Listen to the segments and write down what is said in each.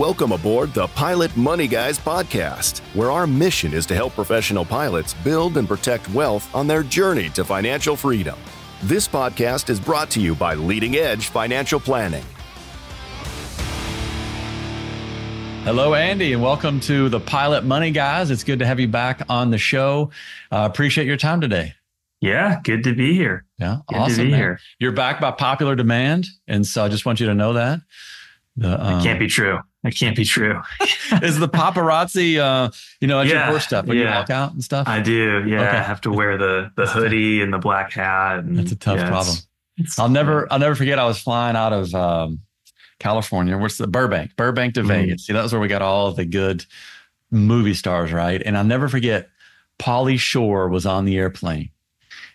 Welcome aboard the Pilot Money Guys podcast, where our mission is to help professional pilots build and protect wealth on their journey to financial freedom. This podcast is brought to you by Leading Edge Financial Planning. Hello, Andy, and welcome to the Pilot Money Guys. It's good to have you back on the show. Appreciate your time today. Yeah, good to be here. Yeah, good awesome. to be here. You're back by popular demand, and so I just want you to know that. It can't be true. It can't be true. Is the paparazzi, at your horse stuff when you walk out and stuff? I do. Yeah, okay. I have to wear the hoodie and the black hat. And that's a tough problem. I'll never forget. I was flying out of California. What's the Burbank to Vegas? See, that was where we got all of the good movie stars, right? And I'll never forget. Pauly Shore was on the airplane.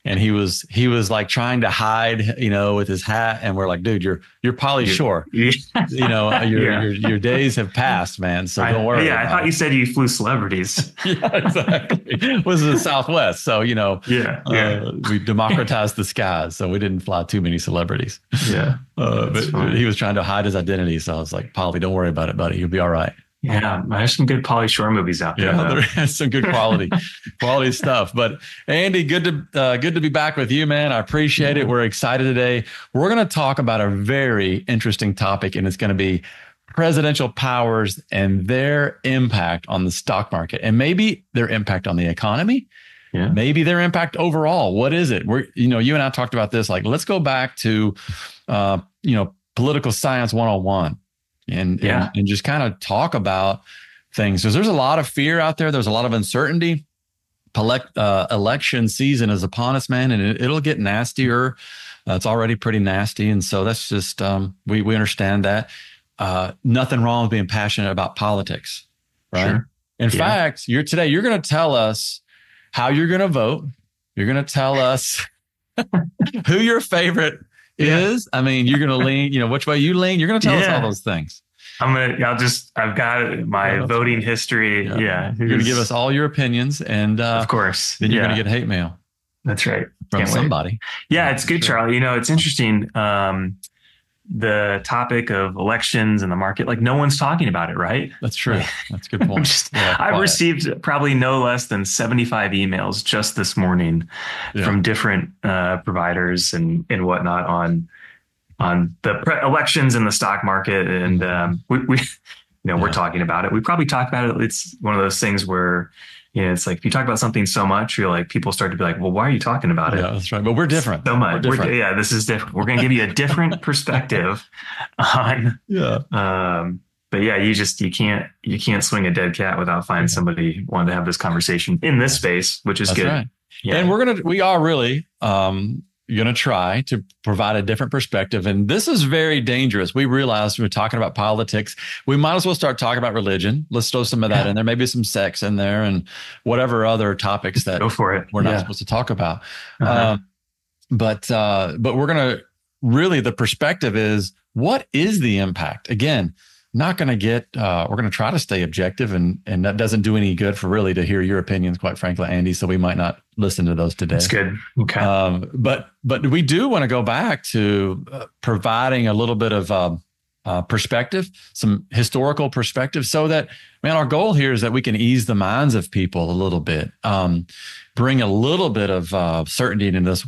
And he was like trying to hide, with his hat. And we're like, dude, you're Pauly Shore. Your days have passed, man. So don't worry. Yeah, I thought you said you flew celebrities. Yeah, exactly. It was the Southwest. So, we democratized the skies. So we didn't fly too many celebrities. Yeah. But he was trying to hide his identity. So I was like, Pauly, don't worry about it, buddy. You'll be all right. Yeah, there's some good Pauly Shore movies out there. Yeah, there's some good quality stuff. But Andy, good to be back with you, man. I appreciate it. We're excited today. We're going to talk about a very interesting topic, and it's going to be presidential powers and their impact on the stock market, and maybe their impact on the economy. Yeah. Maybe their impact overall. What is it? You and I talked about this. Like, let's go back to, political science 101. And just kind of talk about things, because there's a lot of fear out there. There's a lot of uncertainty. Election season is upon us, man, and it'll get nastier. It's already pretty nasty. And so that's just, we understand that. Nothing wrong with being passionate about politics, right? Sure. In fact, you're going to tell us how you're going to vote. You're going to tell us who your favorite is. I mean, you're going to lean, which way you lean. You're going to tell us all those things. I've got my voting history. Yeah. You're going to give us all your opinions, and of course, then you're going to get hate mail. That's right. From somebody. Yeah, it's good, Charlie. It's interesting. The topic of elections and the market, like no one's talking about it, right? That's true. That's a good point. I've received probably no less than 75 emails just this morning from different providers and whatnot on the elections and the stock market. And we're talking about it. We probably talked about it. It's one of those things where, it's like if you talk about something so much, you're like, people start to be like, well, why are you talking about it? Yeah, that's right. But we're different. So much. This is different. We're going to give you a different perspective on. Yeah. But yeah, you can't swing a dead cat without finding somebody wanting to have this conversation in this space, which is good. Right. Yeah. And we are really going to try to provide a different perspective. And this is very dangerous. We realize we're talking about politics. We might as well start talking about religion. Let's throw some of that in there. Maybe some sex in there and whatever other topics that Go for it. we're not supposed to talk about. But we're going to really, the perspective is, what is the impact? Again, not going to get, we're going to try to stay objective, and that doesn't do any good for really to hear your opinions, quite frankly, Andy. So we might not listen to those today. That's good. Okay. But we do want to go back to providing a little bit of perspective, some historical perspective, so that, man, our goal here is that we can ease the minds of people a little bit, bring a little bit of certainty into this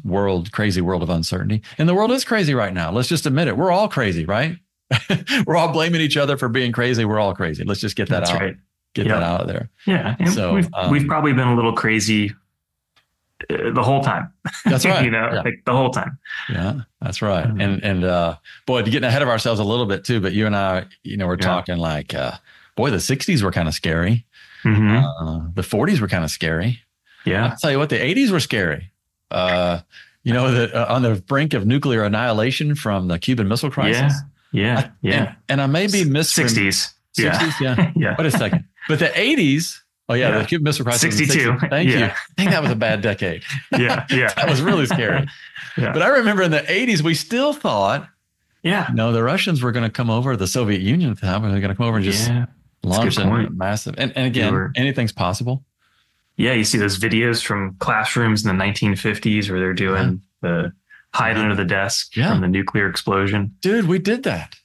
crazy world of uncertainty. And the world is crazy right now. Let's just admit it. We're all crazy, right? We're all blaming each other for being crazy. We're all crazy. Let's just get that out. Right. Get that out of there. Yeah. And so we've probably been a little crazy the whole time. That's right. Like the whole time. Yeah, that's right. And boy, getting ahead of ourselves a little bit too, but you and I, we're talking like, boy, the 60s were kind of scary. Mm-hmm. The 40s were kind of scary. Yeah. I'll tell you what, the 80s were scary. On the brink of nuclear annihilation from the Cuban Missile Crisis. Yeah. And I may be 60s. 60s. Yeah. Wait a second. But the 80s. Oh yeah. The Cuban Missile Crisis. 62. Thank you. I think that was a bad decade. Yeah. That was really scary. Yeah. But I remember in the 80s, we still thought, the Russians were going to come over, the Soviet Union at the time, they're going to come over and just launch a massive. And again, anything's possible. Yeah. You see those videos from classrooms in the 1950s where they're doing the hide under the desk from the nuclear explosion. Dude, we did that.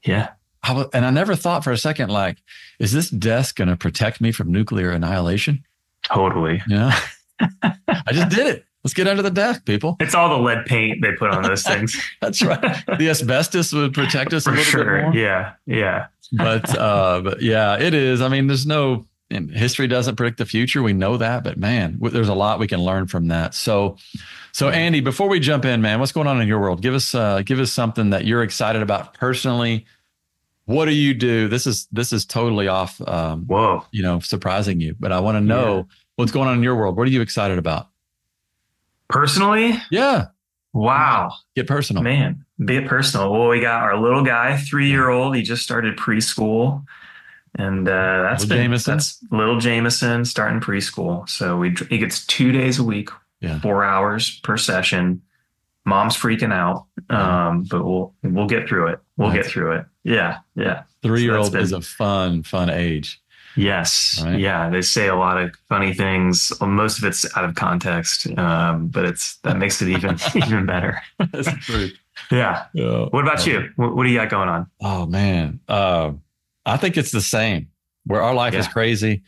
Yeah. and I never thought for a second, like, is this desk going to protect me from nuclear annihilation? Totally. Yeah. I just did it. Let's get under the desk, people. It's all the lead paint they put on those things. That's right. The asbestos would protect us a little bit more. Yeah. Yeah. But yeah, it is. I mean, and history doesn't predict the future. We know that, but man, there's a lot we can learn from that. So Andy, before we jump in, man, what's going on in your world? Give us something that you're excited about personally. What do you do? This is totally off, surprising you, but I want to know what's going on in your world. What are you excited about? Personally? Yeah. Wow. Get personal. Man, get personal. Well, we got our little guy, 3-year-old. He just started preschool. And that's little Jameson starting preschool. So he gets 2 days a week, 4 hours per session. Mom's freaking out. But we'll get through it. We'll get through it. Yeah. Yeah. 3-year-old is a fun age. Yes. Right? Yeah. They say a lot of funny things. Most of it's out of context. But that makes it even better. That's true. Yeah. What about you? What do you got going on? Oh man. I think it's the same where our life is crazy.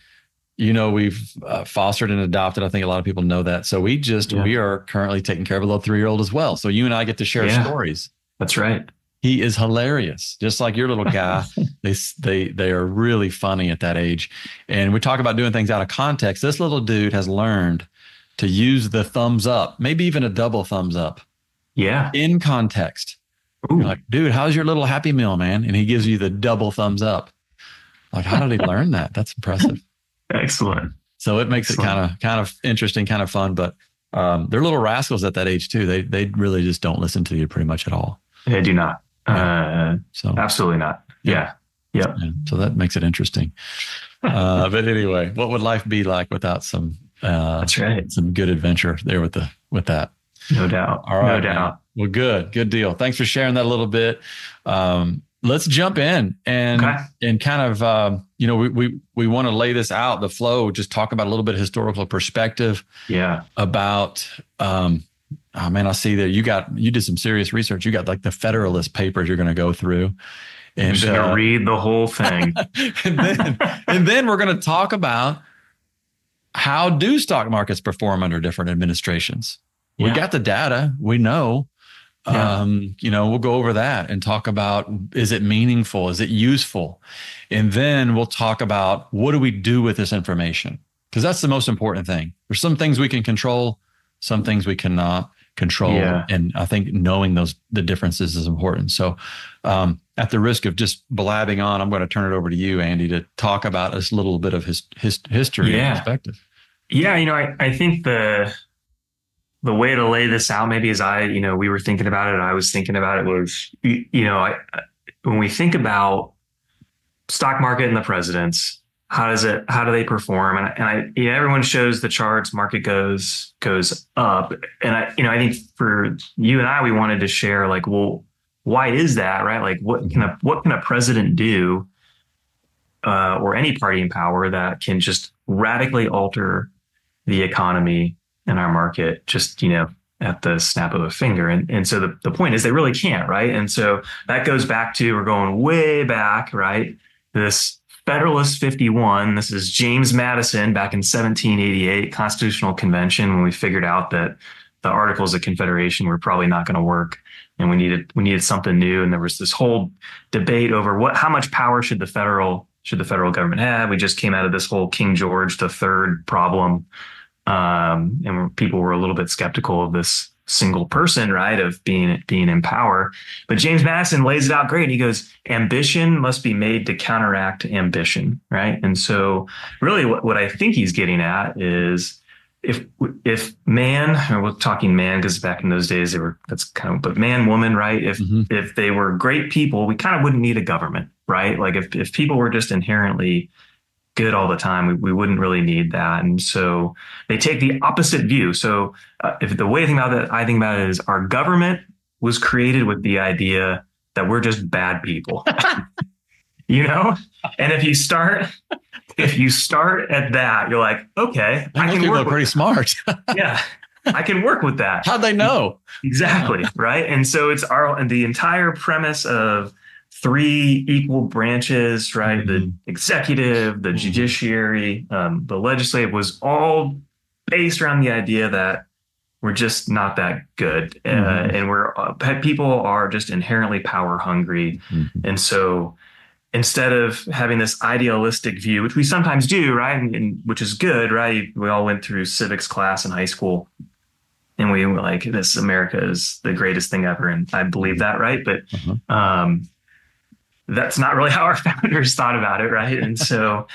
We've fostered and adopted. I think a lot of people know that. So we are currently taking care of a little 3-year-old as well. So you and I get to share stories. That's right. He is hilarious. Just like your little guy. They are really funny at that age. And we talk about doing things out of context. This little dude has learned to use the thumbs up, maybe even a double thumbs up. Yeah. In context. You're like, dude, how's your little Happy Meal, man? And he gives you the double thumbs up. Like, how did he learn that? That's impressive. Excellent. So it makes it kind of interesting, kind of fun, but they're little rascals at that age too. They really just don't listen to you pretty much at all. They do not. So absolutely not. Yeah. Yep. So that makes it interesting. But anyway, what would life be like without some, that's right, some good adventure there with that? No doubt. All right. No doubt. Well, good deal. Thanks for sharing that a little bit. Let's jump in and kind of, we want to lay this out, the flow, just talk about a little bit of historical perspective. Yeah. About, oh man, I see that you did some serious research. You got like the Federalist Papers you're going to go through. And I'm just going to read the whole thing. and then we're going to talk about how do stock markets perform under different administrations. We got the data. We know. We'll go over that and talk about, is it meaningful? Is it useful? And then we'll talk about what do we do with this information? Because that's the most important thing. There's some things we can control, some things we cannot control. Yeah. And I think knowing the differences is important. So at the risk of just blabbing on, I'm going to turn it over to you, Andy, to talk about a little bit of his history and perspective. Yeah. I think the way to lay this out, maybe as we were thinking about it, I was thinking about it was, when we think about stock market and the presidents, how do they perform? And everyone shows the charts, market goes up. And I think for you and I, we wanted to share like, well, why is that? Right? Like what can a president do, or any party in power that can just radically alter the economy in our market, just, at the snap of a finger. And so the point is they really can't, right? And so that goes back to, we're going way back, right? This Federalist 51, this is James Madison back in 1788 Constitutional Convention, when we figured out that the Articles of Confederation were probably not going to work. And we needed something new. And there was this whole debate over how much power should the federal government have? We just came out of this whole King George III problem. And people were a little bit skeptical of this single person, right, of being in power. But James Madison lays it out great. He goes, ambition must be made to counteract ambition, right? And so really what I think he's getting at is if man, or we're talking man because back in those days but man, woman, right? If they were great people, we kind of wouldn't need a government, right? Like if people were just inherently good all the time, we wouldn't really need that. And so they take the opposite view. So if the way I think about it is our government was created with the idea that we're just bad people, and if you start at that, you're like, okay, I can work pretty smart. Yeah. I can work with that. How'd they know? Exactly. Right. And so it's the entire premise of three equal branches, right? The executive, the judiciary, the legislative was all based around the idea that we're just not that good. And people are just inherently power hungry. And so instead of having this idealistic view, which we sometimes do, right? And which is good, right? We all went through civics class in high school and we were like, this America is the greatest thing ever. And I believe that, right? But, that's not really how our founders thought about it, right? And so,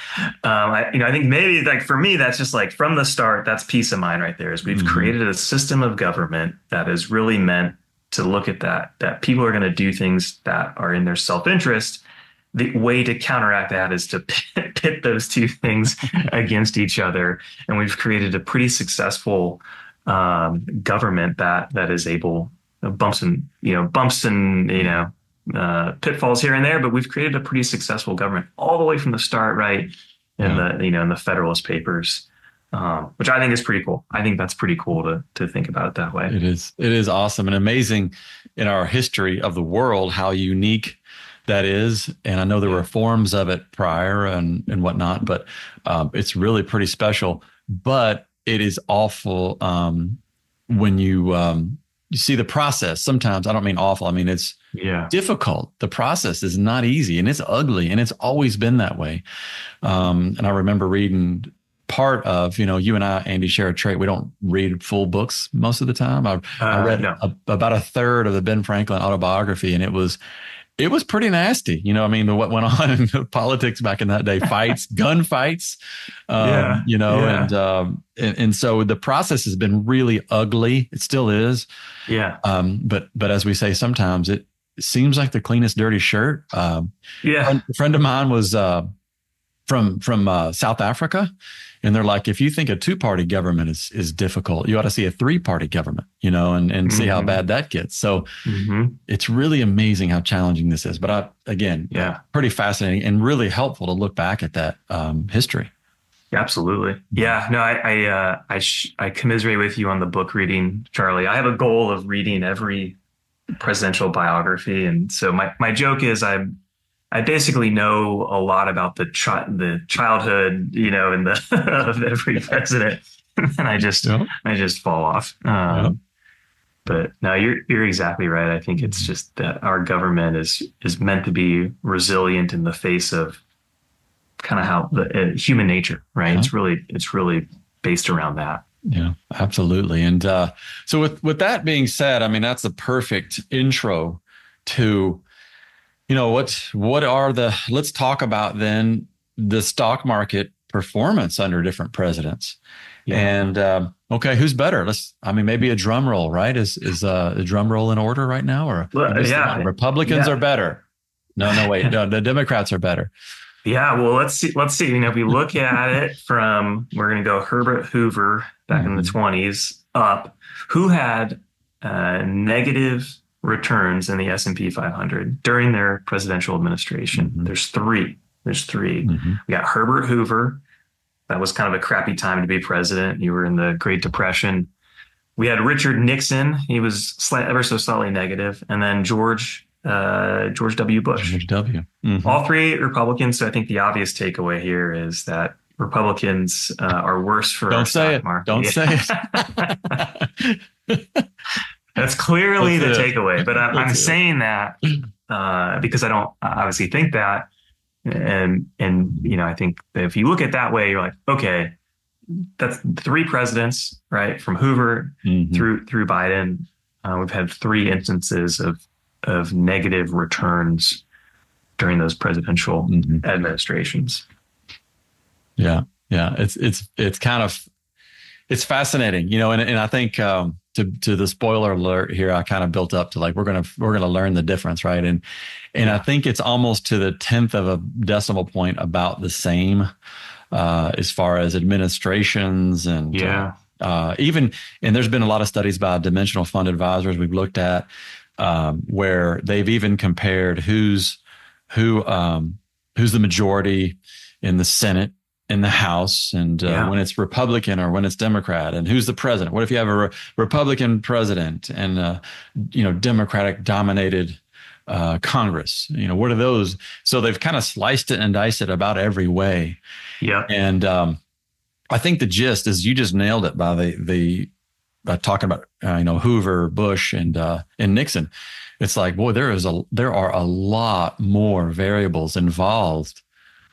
I think maybe like for me, that's just like from the start, that's peace of mind right there. Is we've created a system of government that is really meant to look at that people are going to do things that are in their self-interest. The way to counteract that is to pit those two things against each other, and we've created a pretty successful government that is able bumps and pitfalls here and there, but we've created a pretty successful government all the way from the start, right? In the Federalist Papers, which I think is pretty cool. I think that's pretty cool to think about it that way. It is awesome and amazing in our history of the world how unique that is. And I know there were forms of it prior and whatnot, but it's really pretty special. But it is awful when you see the process. Sometimes, I don't mean awful, I mean it's difficult. The process is not easy and it's ugly, and it's always been that way. And I remember reading part of, you and I, Andy, share a trait. We don't read full books most of the time. I read about a third of the Ben Franklin autobiography, and it was pretty nasty. What went on in politics back in that day, fights, gun fights, and so the process has been really ugly. It still is. Yeah. But as we say, sometimes it seems like the cleanest dirty shirt. A friend of mine was from South Africa, and they're like, if you think a two-party government is difficult, you ought to see a three-party government, and see how bad that gets. So it's really amazing how challenging this is. But pretty fascinating and really helpful to look back at that history. Absolutely. Yeah. No, I commiserate with you on the book reading, Charlie. I have a goal of reading every presidential biography. And so my joke is I basically know a lot about the childhood, and of every president, and I just fall off. But no, you're exactly right. I think it's just that our government is meant to be resilient in the face of kind of how the human nature, right? It's really based around that. Yeah, absolutely. And so with that being said, I mean, that's the perfect intro to, let's talk about then the stock market performance under different presidents. Yeah. And who's better? Maybe a drum roll, right? Is a drum roll in order right now, or Republicans are better? No, wait, no, the Democrats are better. Yeah, well, let's see. If we look at it from, we're going to go Herbert Hoover back in the 20s up, who had negative returns in the S&P 500 during their presidential administration. There's three. We got Herbert Hoover. That was kind of a crappy time to be president. You were in the Great Depression. We had Richard Nixon. He was ever so slightly negative. And then George W. Bush. George W. All three Republicans. So I think the obvious takeaway here is that Republicans are worse for our stock market. Don't say it. That's clearly the takeaway. But I'm saying that because I don't obviously think that. And I think that if you look at it that way, you're like, okay, that's three presidents, right? From Hoover through Biden. We've had three instances of negative returns during those presidential administrations. Yeah. It's kind of, it's fascinating, and I think to the spoiler alert here, I kind of built up to like, we're going to learn the difference. Right. And I think it's almost to the 10th of a decimal point about the same as far as administrations and even, and there's been a lot of studies by dimensional fund advisors we've looked at where they've even compared who's the majority in the Senate, in the House, and when it's Republican or when it's Democrat, and who's the president. What if you have a Republican president and Democratic dominated Congress? What are those? So they've kind of sliced it and diced it about every way. Yeah. And I think the gist is you just nailed it by by talking about Hoover, Bush, and Nixon. It's like, boy, there are a lot more variables involved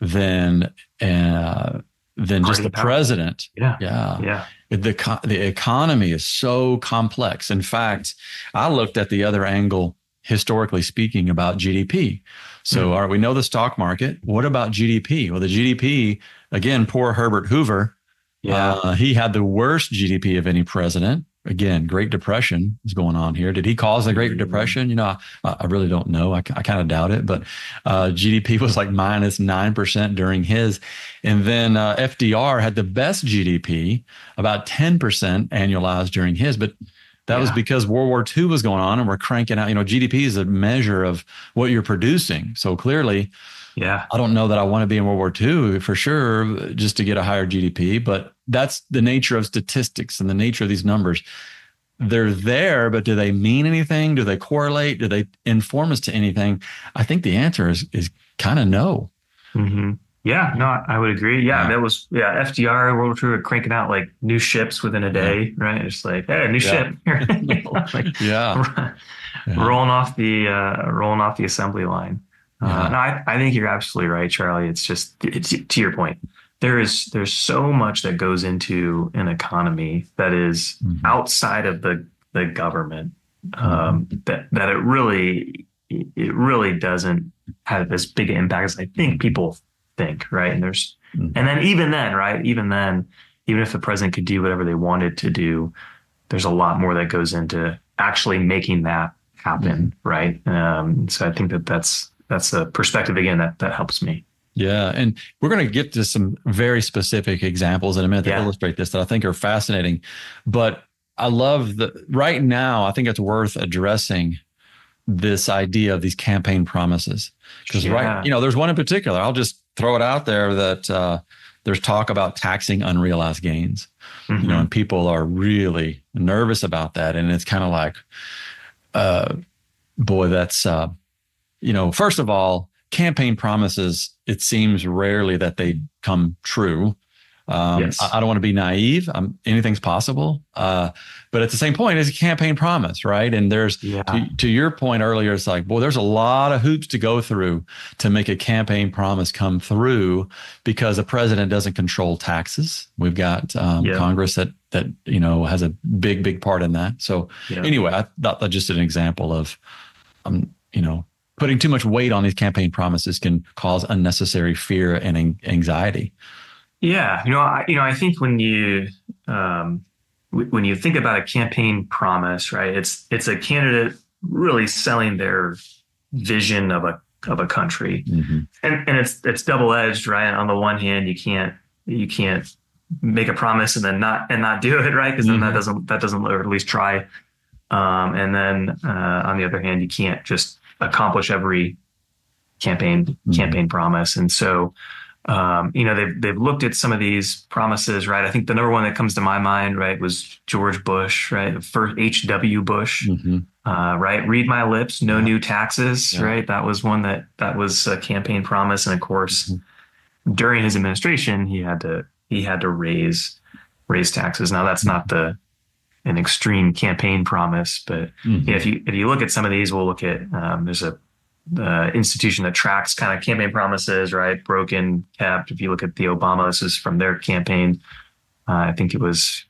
than just the president. Yeah. The economy is so complex. In fact, I looked at the other angle, historically speaking, about GDP. So, all right, we know the stock market. What about GDP? Well, the GDP, again, poor Herbert Hoover. Yeah. He had the worst GDP of any president. Again, Great Depression is going on here. Did he cause the Great Depression? I really don't know. I kind of doubt it. But GDP was like -9% during his. And then FDR had the best GDP, about 10% annualized during his. But that was because World War II was going on and we're cranking out. GDP is a measure of what you're producing. So clearly, I don't know that I want to be in World War II for sure, just to get a higher GDP, but that's the nature of statistics and the nature of these numbers. They're there, but do they mean anything? Do they correlate? Do they inform us to anything? I think the answer is kind of no. Mm-hmm. Yeah, no, I would agree. That was, FDR, World War II, were cranking out like new ships within a day, right? It's like, hey, new ship. Rolling off the assembly line. No, I think you're absolutely right, Charlie. It's just, to your point, there's so much that goes into an economy that is outside of the government, that it really doesn't have as big an impact as I think people think, right? And even then, even if the president could do whatever they wanted to do, there's a lot more that goes into actually making that happen, right? So I think that's a perspective, again, that helps me. Yeah. And we're going to get to some very specific examples in a minute that illustrate this that I think are fascinating. But I love right now, I think it's worth addressing this idea of these campaign promises. Because there's one in particular, I'll just throw it out there that there's talk about taxing unrealized gains, and people are really nervous about that. And it's kind of like, boy, that's, first of all, campaign promises, it seems rarely that they come true. I don't want to be naive. Anything's possible. But at the same point, it's a campaign promise, right? And there's, to your point earlier, it's like, boy, there's a lot of hoops to go through to make a campaign promise come through because the president doesn't control taxes. We've got Congress that has a big part in that. So anyway, I thought that just an example of, putting too much weight on these campaign promises can cause unnecessary fear and anxiety. Yeah, I think when you think about a campaign promise, right? It's a candidate really selling their vision of a country, and it's double edged, right? On the one hand, you can't make a promise and then not do it, right? Because then that doesn't or at least try. And then on the other hand, you can't just accomplish every campaign promise. And so, they've looked at some of these promises, right? I think the number one that comes to my mind, right, was George Bush, right? First H.W. Bush, right? Read my lips, no new taxes, right? That was one that was a campaign promise. And of course, during his administration, he had to raise taxes. Now that's not an extreme campaign promise, but if you look at some of these, we'll look at there's a institution that tracks kind of campaign promises, right? Broken, kept. If you look at the Obama, this is from their campaign. I think it was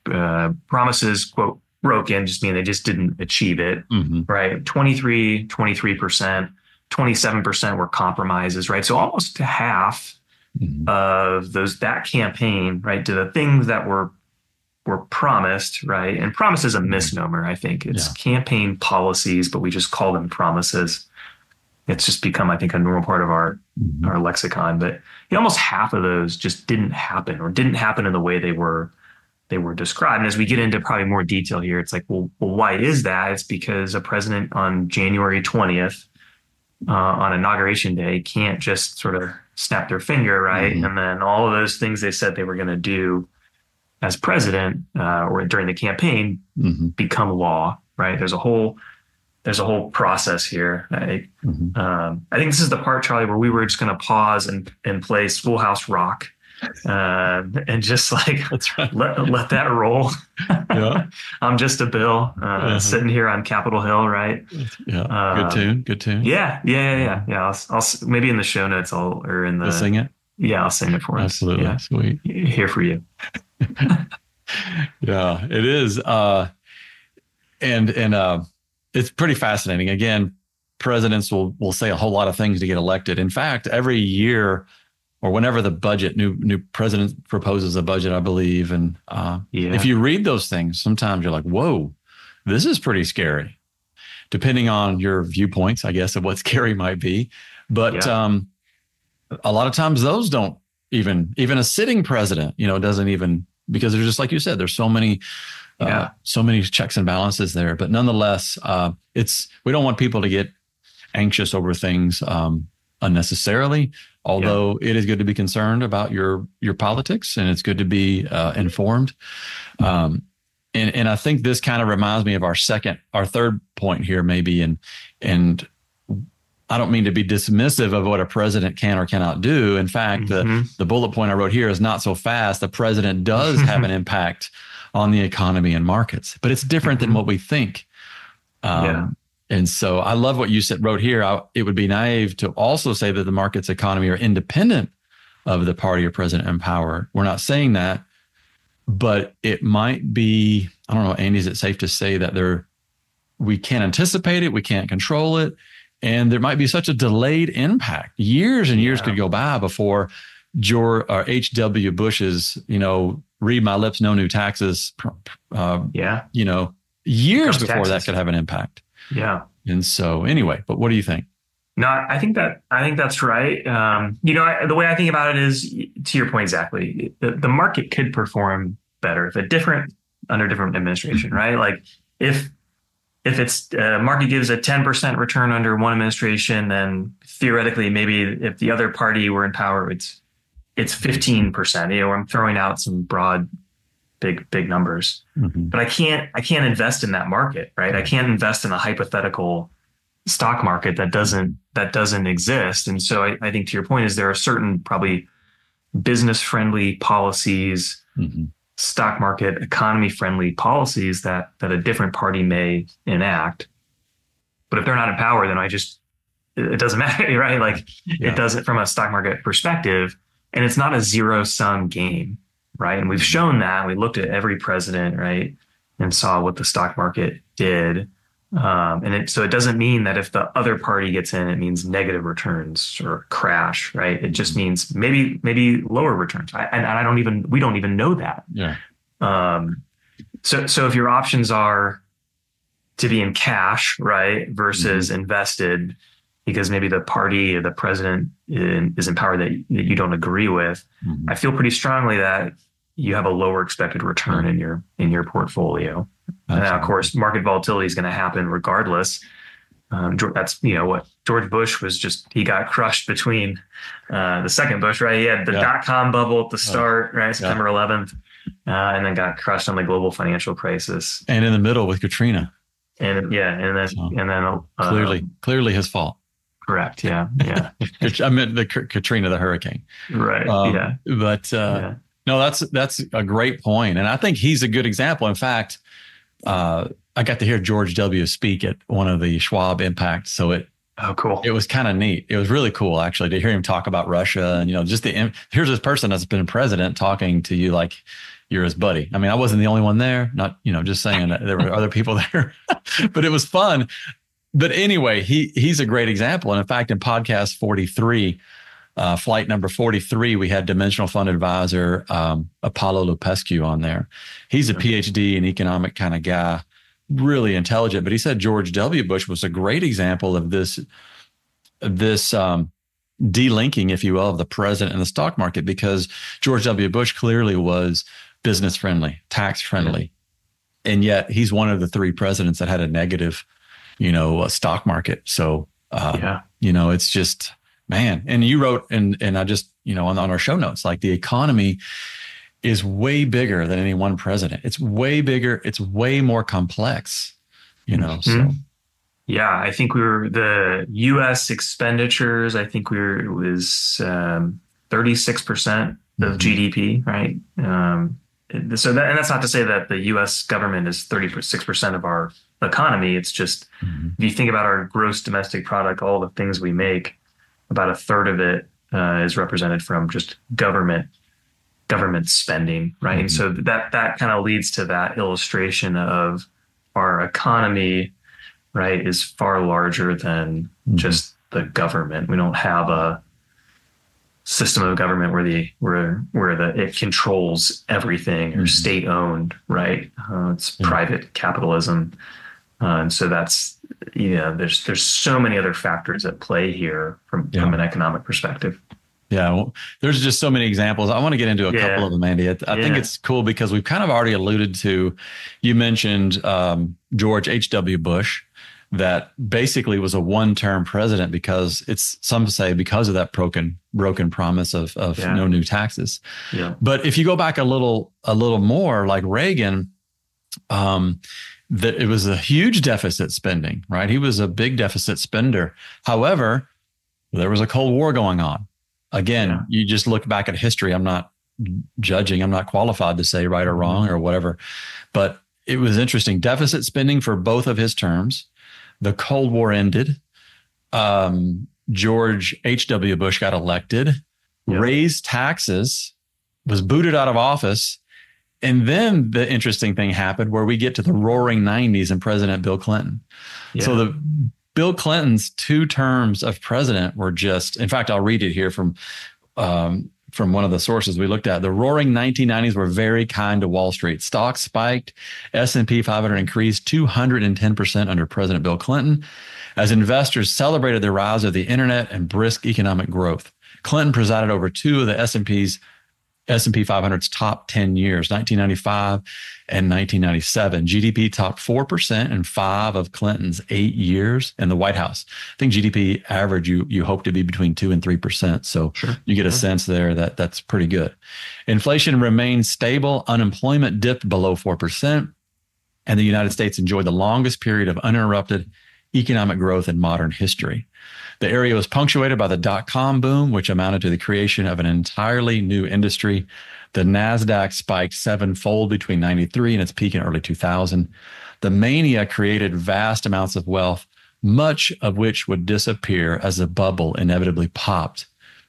promises, quote, broken, just mean they just didn't achieve it, right? 23%, 27% were compromises, right? So almost half of that campaign, right, to the things that were promised, right? And promise is a misnomer, I think. It's campaign policies, but we just call them promises. It's just become, I think, a normal part of our lexicon. But almost half of those just didn't happen or didn't happen in the way they were described. And as we get into probably more detail here, it's like, well, why is that? It's because a president on January 20th, on Inauguration Day, can't just sort of snap their finger, right? And then all of those things they said they were going to do as president or during the campaign become law, right? There's a whole there's a whole process here. Mm-hmm. I think this is the part, Charlie, where we were just going to pause and play Schoolhouse Rock, and just like That's right. let that roll. Yeah. I'm just a bill, sitting here on Capitol Hill, right? Yeah. Good tune. Good tune. Yeah. I'll maybe in the show notes or in the You'll sing it. Yeah, I'll sing it for us. Absolutely. Yeah. Sweet. Here for you. Yeah, it is. And it's pretty fascinating. Again, presidents will say a whole lot of things to get elected. In fact, every year or whenever the budget, new president proposes a budget, I believe. And if you read those things, sometimes you're like, whoa, this is pretty scary, depending on your viewpoints, I guess, of what scary might be. But a lot of times those don't even a sitting president, doesn't even, because there's just, like you said, there's so many checks and balances there. But nonetheless, we don't want people to get anxious over things unnecessarily. Although it is good to be concerned about your politics, and it's good to be informed. And I think this kind of reminds me of our third point here, maybe. And I don't mean to be dismissive of what a president can or cannot do. In fact, the bullet point I wrote here is not so fast. The president does have an impact on the economy and markets, but it's different than what we think. And so I love what you wrote here. It would be naive to also say that the markets, economy are independent of the party or president in power. We're not saying that, but it might be, I don't know, Andy, is it safe to say that we can't anticipate it, we can't control it, and there might be such a delayed impact. Years and years could go by before H.W. Bush's, read my lips, no new taxes, years before that could have an impact. Yeah. And so anyway, but what do you think? No, I think that's right. The way I think about it is, to your point exactly, the market could perform better if under different administration, right? Like if it's market gives a 10% return under one administration, then theoretically, maybe if the other party were in power, it's 15%. I'm throwing out some broad, big numbers, but I can't invest in that market, right? I can't invest in a hypothetical stock market that doesn't exist. And so I think, to your point, is there are certain probably business friendly policies, stock market economy friendly policies that a different party may enact. But if they're not in power, then it doesn't matter, right? Like it doesn't, from a stock market perspective, and it's not a zero sum game. Right. And we've shown that. We looked at every president, right, and saw what the stock market did. So it doesn't mean that if the other party gets in, it means negative returns or crash, right? It just means maybe lower returns. We don't even know that. Yeah. So if your options are to be in cash, right, versus invested, because maybe the party or the president is in power that you don't agree with, I feel pretty strongly that you have a lower expected return in your portfolio. And now, of course, market volatility is going to happen regardless. That's what George Bush he got crushed between the second Bush, right? He had the dot-com bubble at the start, right, September 11th, and then got crushed on the global financial crisis. And in the middle with Katrina. And then clearly his fault. Correct. Yeah. I meant the Katrina, the hurricane. Right. But no, that's a great point. And I think he's a good example. In fact, I got to hear George W. speak at one of the Schwab Impact. So cool. It was kind of neat. It was really cool, actually, to hear him talk about Russia and, just here's this person that's been president talking to you like you're his buddy. I mean, I wasn't the only one there, not, just saying that there were other people there, but it was fun. But anyway, he's a great example. And in fact, in podcast 43, flight number 43, we had Dimensional Fund Advisor Apollo Lupescu on there. He's a PhD in economic kind of guy, really intelligent. But he said George W. Bush was a great example of this delinking, if you will, of the president and the stock market, because George W. Bush clearly was business friendly, tax friendly. And yet he's one of the three presidents that had a negative a stock market. So, it's just, man. And you wrote, and I just, on our show notes, like the economy is way bigger than any one president. It's way bigger. It's way more complex, so. Yeah, I think the U.S. expenditures. I think it was 36% of GDP, right? And that's not to say that the U.S. government is 36% of our economy. It's just if you think about our gross domestic product, all the things we make, about a third of it is represented from just government spending, right? And so that kind of leads to that illustration of our economy, right, is far larger than just the government. We don't have a system of government where it controls everything or state owned, right? It's private capitalism, and so that's there's so many other factors at play here from an economic perspective. Yeah, well, there's just so many examples. I want to get into a couple of them, Andy. I think it's cool because we've kind of already alluded to, you mentioned George H.W. Bush, that basically was a one-term president because some say because of that broken promise of no new taxes. Yeah. But if you go back a little more, like Reagan, that it was a huge deficit spending, right? He was a big deficit spender. However, there was a Cold War going on. Again, you just look back at history. I'm not judging. I'm not qualified to say right or wrong or whatever. But it was interesting. Deficit spending for both of his terms. The Cold War ended. George H.W. Bush got elected, raised taxes, was booted out of office. And then the interesting thing happened where we get to the roaring 90s and President Bill Clinton. Yeah. So Bill Clinton's 2 terms of president were just, in fact, I'll read it here from one of the sources we looked at. The roaring 1990s were very kind to Wall Street. Stocks spiked. S&P 500 increased 210% under President Bill Clinton as investors celebrated the rise of the internet and brisk economic growth. Clinton presided over 2 of the S&P 500's top 10 years, 1995 and 1997. GDP topped 4% in 5 of Clinton's 8 years in the White House. I think GDP average, you hope to be between 2 and 3%. So you get a sense there that that's pretty good. Inflation remained stable. Unemployment dipped below 4%. And the United States enjoyed the longest period of uninterrupted economic growth in modern history. The area was punctuated by the dot-com boom, which amounted to the creation of an entirely new industry. The NASDAQ spiked 7-fold between 93 and its peak in early 2000. The mania created vast amounts of wealth, much of which would disappear as the bubble inevitably popped.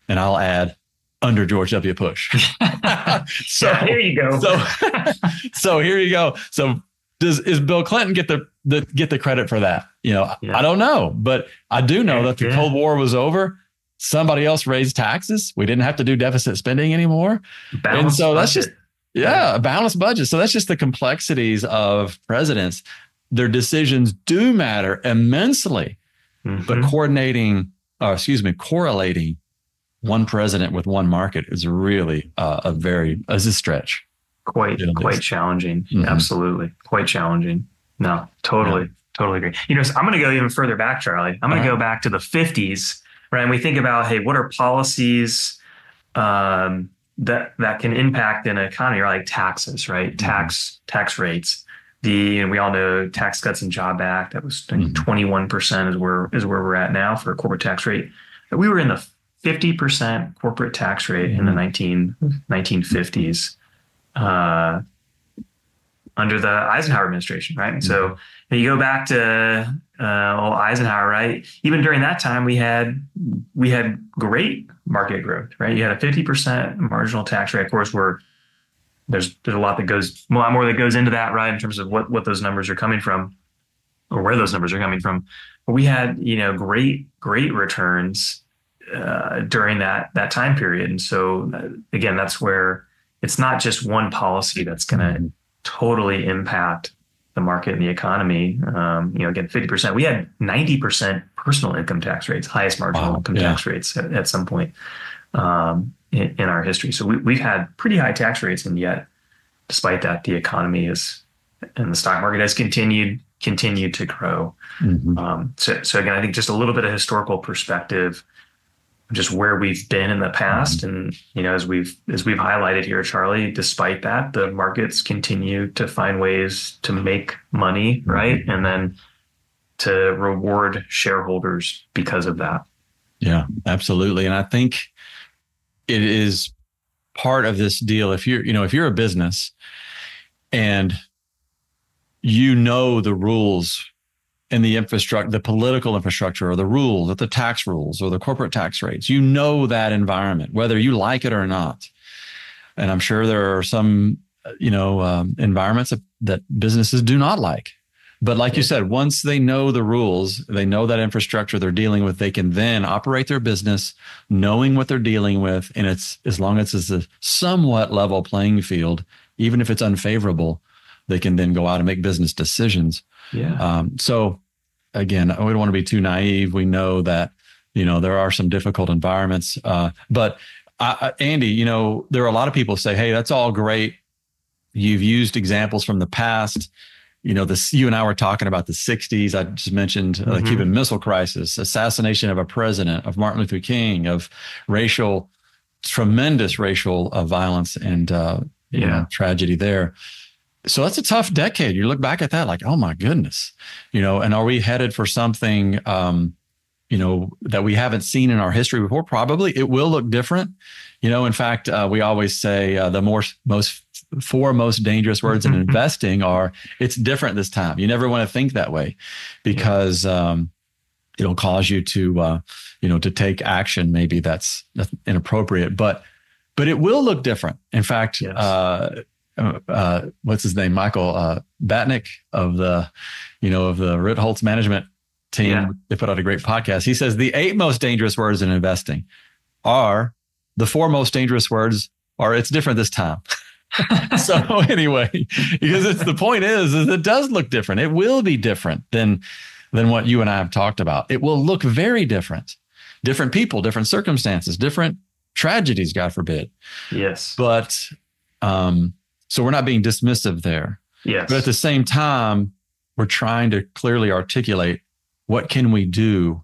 And I'll add, under George W. Bush. So here you go. So here you go. So is Bill Clinton get the credit for that? I don't know, but I do know that the Cold War was over. Somebody else raised taxes. We didn't have to do deficit spending anymore. And so that's just, a balanced budget. So that's just the complexities of presidents. Their decisions do matter immensely, but correlating one president with one market is really is a stretch. Quite challenging. Absolutely. Quite challenging. No, totally agree. So I'm going to go even further back, Charlie. I'm going to go back to the 50s, right? And we think about, hey, what are policies that can impact an economy, like taxes, right? Tax rates. We all know Tax Cuts and Job Act. That was 21% is where we're at now for a corporate tax rate. We were in the 50% corporate tax rate in the 1950s. Under the Eisenhower administration, right? And so you go back to Eisenhower, right? Even during that time, we had great market growth, right? You had a 50% marginal tax rate. Of course, there's a lot more that goes into that, right? In terms of what those numbers are coming from, or where those numbers are coming from. But we had great returns during that time period, and so again, that's where it's not just one policy that's going to totally impact the market and the economy. Again, 50%. We had 90% personal income tax rates, highest marginal income tax rates at some point in our history. So we've had pretty high tax rates, and yet, despite that, the economy and the stock market has continued to grow. So again, I think just a little bit of historical perspective, just where we've been in the past. And, as we've highlighted here, Charlie, despite that, the markets continue to find ways to make money, right? And then to reward shareholders because of that. Yeah, absolutely. And I think it is part of this deal. If you're a business and you know the rules and the infrastructure, the political infrastructure, or the rules, or the tax rules, or the corporate tax rates, you know that environment, whether you like it or not. And I'm sure there are some, environments that businesses do not like. But like you said, once they know the rules, they know that infrastructure they're dealing with, they can then operate their business knowing what they're dealing with. And it's, as long as it's a somewhat level playing field, even if it's unfavorable, they can then go out and make business decisions. Yeah. So again, we don't want to be too naive. We know that, there are some difficult environments. But Andy, there are a lot of people say, hey, that's all great. You've used examples from the past. You and I were talking about the 60s. I just mentioned the Cuban Missile Crisis, assassination of a president, of Martin Luther King, of tremendous racial violence and tragedy there. So that's a tough decade. You look back at that like, oh my goodness, and are we headed for something, that we haven't seen in our history before? Probably. It will look different. In fact, we always say the four most dangerous words in investing are, it's different this time. You never want to think that way because it'll cause you to, to take action. Maybe that's inappropriate, but it will look different. In fact, what's his name? Michael Batnick of the Ritholtz management team. Yeah. They put out a great podcast. He says the 8 most dangerous words in investing are, the 4 most dangerous words are, it's different this time. So anyway, because the point is it does look different. It will be different than what you and I have talked about. It will look very different. Different people, different circumstances, different tragedies, God forbid. Yes. But so we're not being dismissive there. Yes. But at the same time, we're trying to clearly articulate, what can we do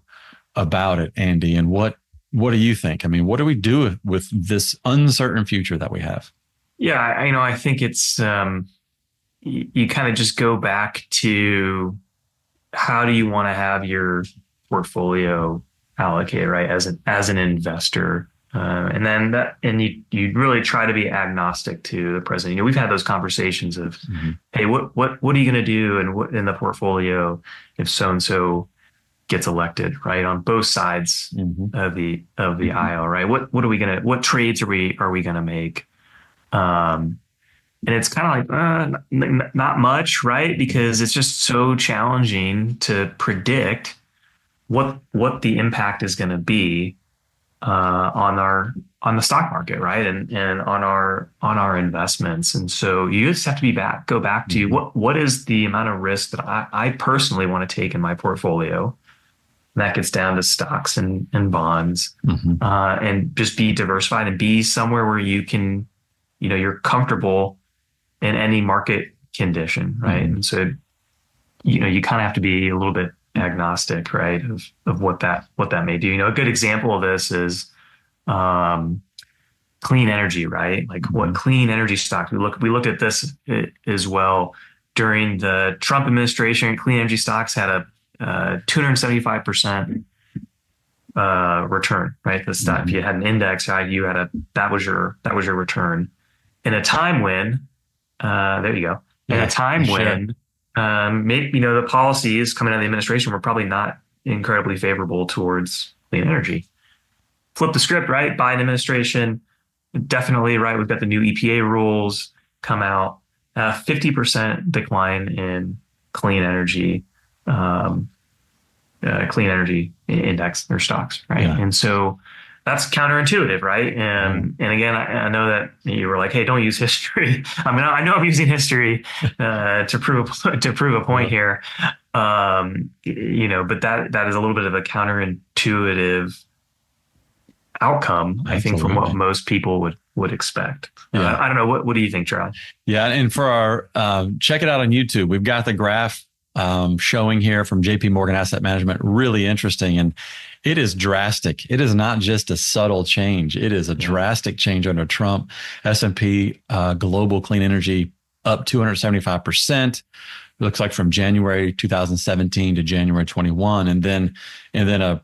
about it, Andy? And what do you think? I mean, what do we do with this uncertain future that we have? Yeah, I think it's you kind of just go back to, how do you want to have your portfolio allocated, right? As an investor. And you really try to be agnostic to the president. We've had those conversations of, hey, what are you going to do and what in the portfolio if so-and-so gets elected, right? On both sides of the aisle, right? What trades are we going to make? And it's kind of like, not much, right? Because it's just so challenging to predict what the impact is going to be on the stock market, right? And on our investments. And so you just have to go back to what is the amount of risk that I personally want to take in my portfolio. And that gets down to stocks and bonds, and just be diversified and be somewhere where you can, you're comfortable in any market condition, right? And so, you kind of have to be a little bit agnostic, right, of what that may do. A good example of this is clean energy, right? Like what clean energy stocks. We looked at this as well during the Trump administration. Clean energy stocks had a 275% return, right? The stock, if you had an index, that was your return in a time when there you go. In a time when maybe, the policies coming out of the administration were probably not incredibly favorable towards clean energy. Flip the script, right? Biden administration, definitely, right? We've got the new EPA rules come out, 50% decline in clean energy index or stocks, right? Yeah. And so that's counterintuitive, right? And again, I know that you were like, "Hey, don't use history." I mean, I know I'm using history to prove a point here, but that is a little bit of a counterintuitive outcome, I think, from what most people would expect. I don't know. What do you think, Charlie? Yeah, and for our check it out on YouTube. We've got the graph showing here from JP Morgan Asset Management. Really interesting. And it is drastic. It is not just a subtle change. It is a drastic change under Trump. S&P Global Clean Energy up 275%. It looks like from January 2017 to January 21, and then a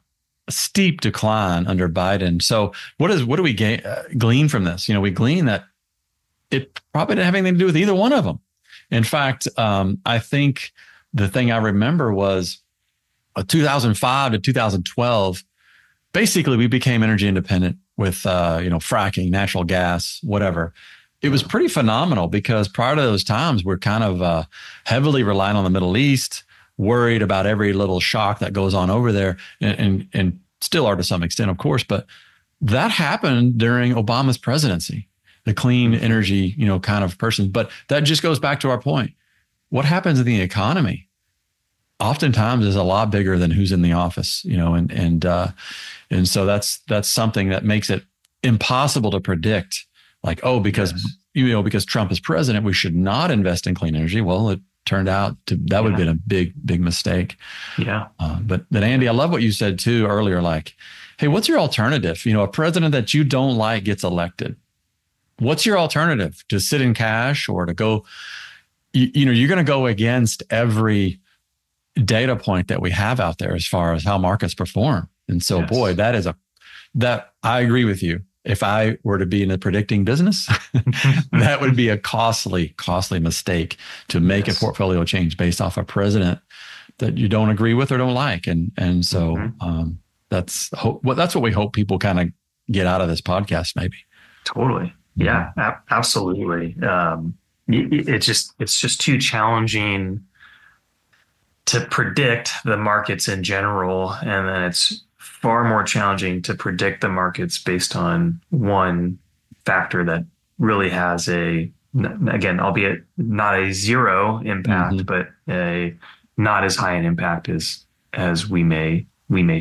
steep decline under Biden. So what do we glean from this? We glean that it probably didn't have anything to do with either one of them. In fact, I think the thing I remember was 2005 to 2012. Basically, we became energy independent with fracking, natural gas, whatever. It was pretty phenomenal because prior to those times, we're kind of heavily reliant on the Middle East, worried about every little shock that goes on over there, and still are to some extent, of course. But that happened during Obama's presidency, the clean energy, kind of person. But that just goes back to our point. What happens in the economy oftentimes is a lot bigger than who's in the office, and so that's something that makes it impossible to predict. Like, because Trump is president, we should not invest in clean energy. Well, it turned out that would have been a big mistake. Yeah. But Andy, I love what you said too earlier. Like, hey, what's your alternative? A president that you don't like gets elected. What's your alternative? To sit in cash or to go? You're going to go against every data point that we have out there as far as how markets perform. And so, boy, that I agree with you. If I were to be in the predicting business, that would be a costly mistake to make a portfolio change based off a president that you don't agree with or don't like. And so that's what we hope people kind of get out of this podcast, maybe. Totally. Yeah, absolutely. It's just too challenging to predict the markets in general. And then it's far more challenging to predict the markets based on one factor that really has again, albeit not a zero impact, but a not as high an impact as we may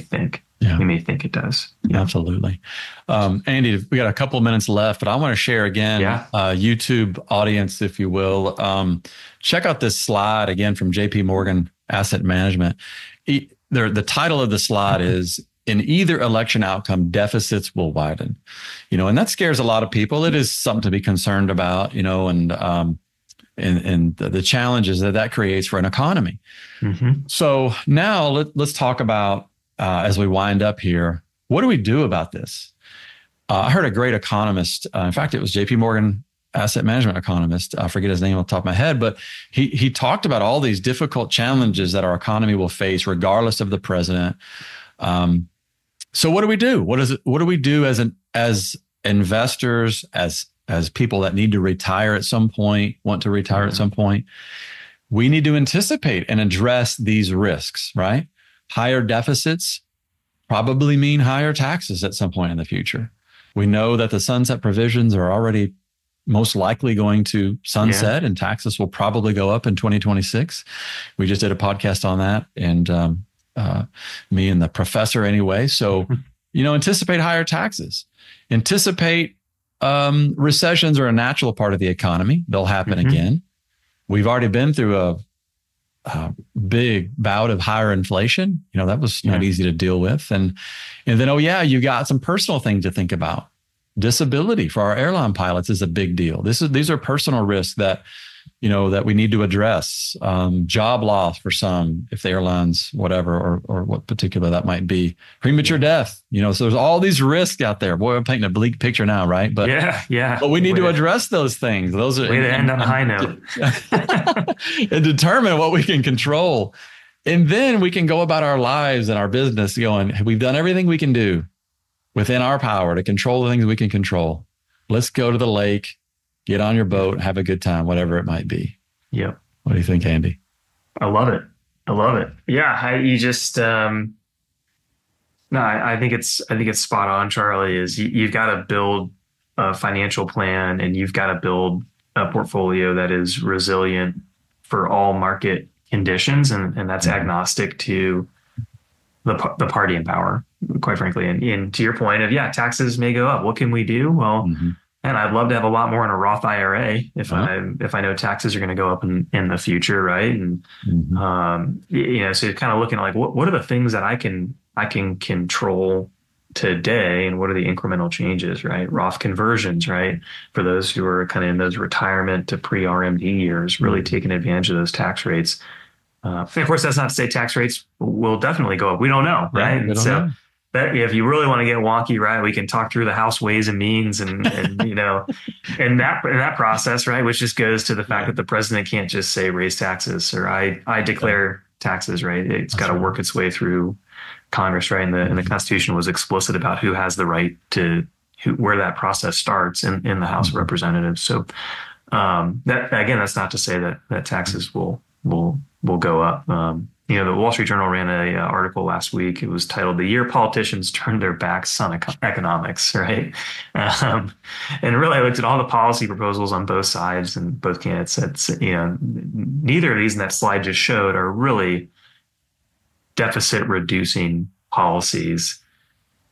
think. Yeah. We may think it does. Yeah. Absolutely. Andy, we got a couple of minutes left, but I want to share again, YouTube audience, if you will, check out this slide again from JP Morgan Asset Management. The title of the slide is, in either election outcome, deficits will widen, and that scares a lot of people. It is something to be concerned about, and the challenges that creates for an economy. Mm-hmm. So now let's talk about, as we wind up here, what do we do about this? I heard a great economist, in fact, it was JP Morgan asset management economist. I forget his name on the top of my head, but he talked about all these difficult challenges that our economy will face regardless of the president. So what do we do? What do we do as investors, as people that need to retire at some point, want to retire at some point? We need to anticipate and address these risks, right? Higher deficits probably mean higher taxes at some point in the future. We know that the sunset provisions are already most likely going to sunset, and taxes will probably go up in 2026. We just did a podcast on that, and me and the professor anyway. So, anticipate higher taxes. Anticipate recessions are a natural part of the economy. They'll happen again. We've already been through a big bout of higher inflation. That was not easy to deal with. And then, you got some personal things to think about. Disability for our airline pilots is a big deal. These are personal risks that we need to address. Job loss for some, if the airlines, whatever, or what particular that might be. Premature death. So there's all these risks out there. Boy, I'm painting a bleak picture now, right? But But we need to address those things. Those are way to end on a high note. And determine what we can control. And then we can go about our lives and our business going, we've done everything we can do within our power to control the things we can control. Let's go to the lake, get on your boat, have a good time, whatever it might be. Yep. What do you think, Andy? I love it. Yeah. I think it's spot on, Charlie. Is you've got to build a financial plan, and you've got to build a portfolio that is resilient for all market conditions. And that's agnostic to the party in power, quite frankly. And to your point of, taxes may go up. What can we do? Well, and I'd love to have a lot more in a Roth IRA if I know taxes are going to go up in the future, right? And so you're kind of looking at like what are the things that I can control today and what are the incremental changes, right? Roth conversions, right? For those who are kind of in those retirement to pre-RMD years, really taking advantage of those tax rates. Of course, that's not to say tax rates will definitely go up. We don't know, right? Yeah, And so that if you really want to get wonky, right, we can talk through the House Ways and Means and you know, and that process, right, which just goes to the fact that the president can't just say raise taxes or I declare taxes, right? It's got to work its way through Congress, right? And the Constitution was explicit about who has the right to where that process starts in the House of Representatives. So that again, that's not to say that taxes will go up. You know, the Wall Street Journal ran a article last week. It was titled "The Year Politicians Turned Their Backs on Economics," right? And really, I looked at all the policy proposals on both sides and both candidates. It's, you know, neither of these in that slide just showed are really deficit reducing policies.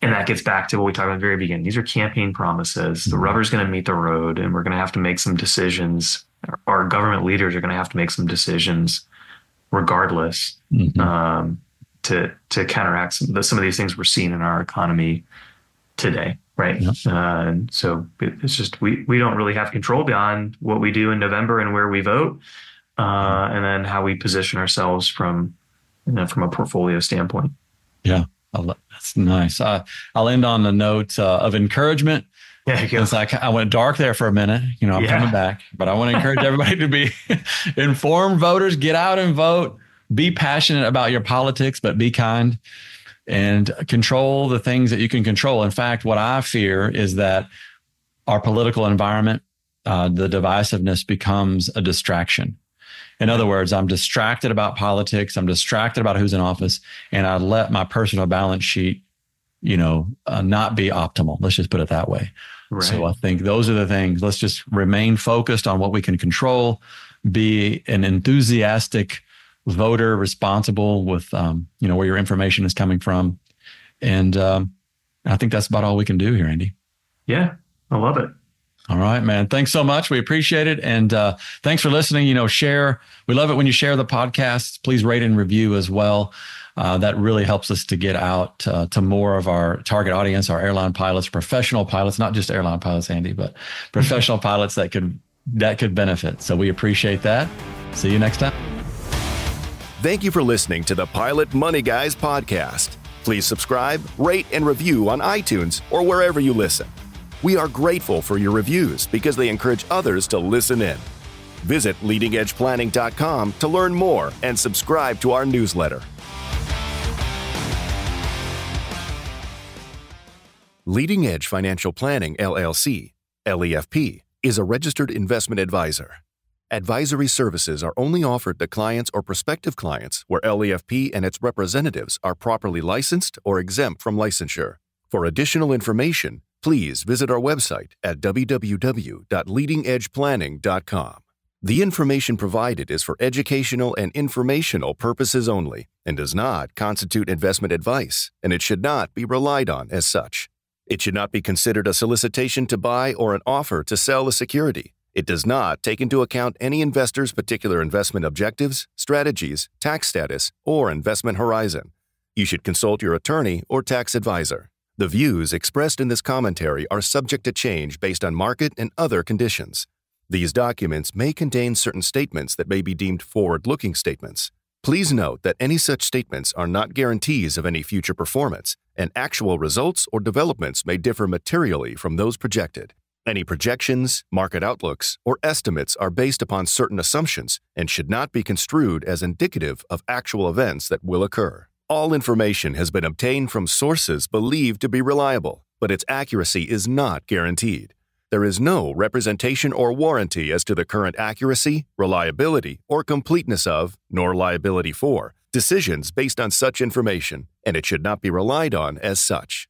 And that gets back to what we talked about at the very beginning. These are campaign promises. The rubber's going to meet the road, and we're going to have to make some decisions. Our government leaders are going to have to make some decisions regardless, to counteract some of these things we're seeing in our economy today, right? And so it's just we don't really have control beyond what we do in November and where we vote, and then how we position ourselves from a portfolio standpoint. Yeah, that's nice. I'll end on a note of encouragement. Yeah, it's like I went dark there for a minute. You know, I'm coming back, but I want to encourage everybody to be informed voters. Get out and vote. Be passionate about your politics, but be kind and control the things that you can control. In fact, what I fear is that our political environment, the divisiveness becomes a distraction. In other words, I'm distracted about politics. I'm distracted about who's in office, and I let my personal balance sheet, not be optimal. Let's just put it that way. Right. So I think those are the things. Let's just remain focused on what we can control, be an enthusiastic voter, responsible with, where your information is coming from. And I think that's about all we can do here, Andy. Yeah, I love it. All right, man. Thanks so much. We appreciate it. And thanks for listening. Share. We love it when you share the podcast. Please rate and review as well. That really helps us to get out to more of our target audience, our airline pilots, professional pilots, not just airline pilots, Andy, but professional pilots that could benefit. So we appreciate that. See you next time. Thank you for listening to the Pilot Money Guys podcast. Please subscribe, rate, and review on iTunes or wherever you listen. We are grateful for your reviews because they encourage others to listen in. Visit leadingedgeplanning.com to learn more and subscribe to our newsletter. Leading Edge Financial Planning, LLC, LEFP, is a registered investment advisor. Advisory services are only offered to clients or prospective clients where LEFP and its representatives are properly licensed or exempt from licensure. For additional information, please visit our website at www.leadingedgeplanning.com. The information provided is for educational and informational purposes only and does not constitute investment advice, and it should not be relied on as such. It should not be considered a solicitation to buy or an offer to sell a security. It does not take into account any investor's particular investment objectives, strategies, tax status, or investment horizon. You should consult your attorney or tax advisor. The views expressed in this commentary are subject to change based on market and other conditions. These documents may contain certain statements that may be deemed forward-looking statements. Please note that any such statements are not guarantees of any future performance, and actual results or developments may differ materially from those projected. Any projections, market outlooks, or estimates are based upon certain assumptions and should not be construed as indicative of actual events that will occur. All information has been obtained from sources believed to be reliable, but its accuracy is not guaranteed. There is no representation or warranty as to the current accuracy, reliability, or completeness of, nor liability for, decisions based on such information, and it should not be relied on as such.